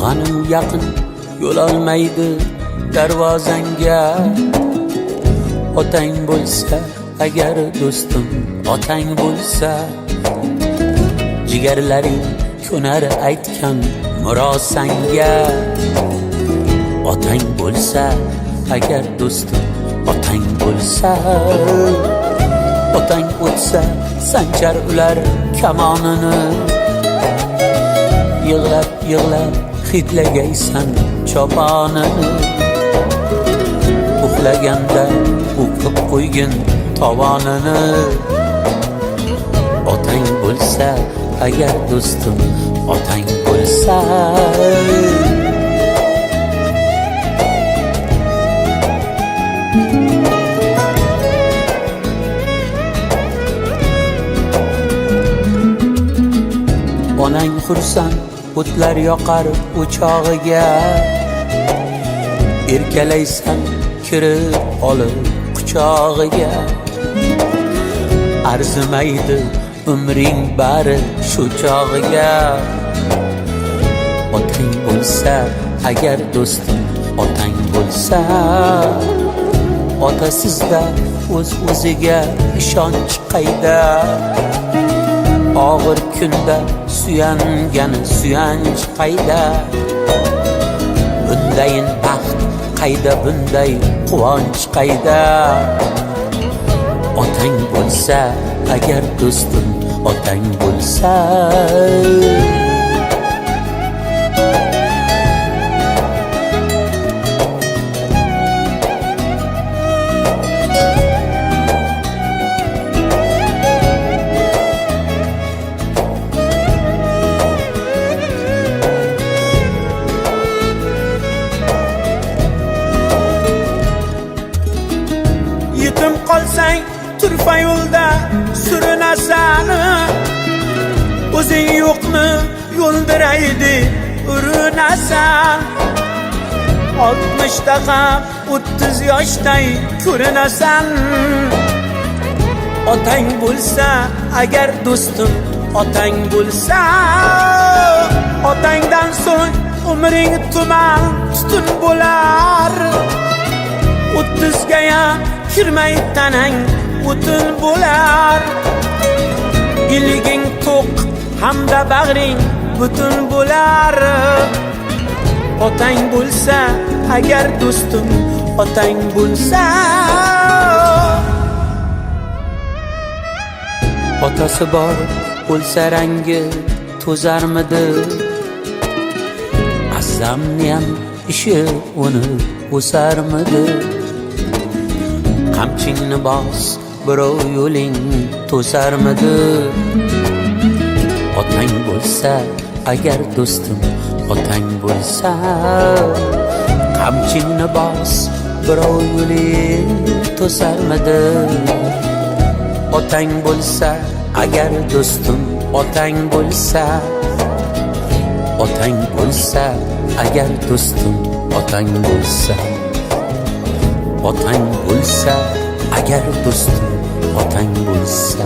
G'anim yaqin yo'lolmaydi darvozangga. Otang bo'lsa agar do'stim, otang bo'lsa jigarlaring ko'nar aytgan murosanga. Otang bo'lsa agar do'stim, otang bo'lsa, otang o'tsa sanchar ular kamonini. Yig'lab yig'lab hidlagaysan choponini. Uxlaganda o'qib qo'ygin tovonini. Otang bo'lsa agar do'stim, otang bo'lsa. Onang xursand o'tlar yoqar o'chog'iga. Erkalaysan kirib olib quchog'iga. Arzimaydi umring bari shu chog'iga. Otang bo'lsa agar do'stim, otang bo'lsa. Otasizda o'z-o'ziga ishonch qayda. Og'ir kunda suyangani suyanch qayda. Bundayin baxt qayda, bunday quvonch qayda. Otang bo'lsa agar do'stim, otang bo'lsa. Yetim qolsang turfa yo'lda surinasan. O'zing yo'qni yo'ldiraydi urinasan. 60 ham 30 yoshday ko'rinasan. Otang bo'lsa agar do'stim, otang bo'lsa. Otangdan so'ng umring tuman tutun bo'lar. 30 ham kirmay tanang o'tin bo'lar. Iliging to'q hamda bag'ring butun bo'lar. Otang bo'lsa agar do'stim, otang bo'lsa. Otasi bor bo'lsa rangi to'zarmidi. Azzamniyam ishi uni o'sarmidi. Qamchingni bos, birov yo'ling to'sarmidi. Otang bo'lsa agar do'stim, otang bo'lsa. Qamchingni bos, birov yo'ling to'sarmidi. Otang bo'lsa agar do'stim, otang bo'lsa. Otang bo'lsa agar do'stim, otang bo'lsa. Otang bo'lsa agar do'stim, otang bo'lsa.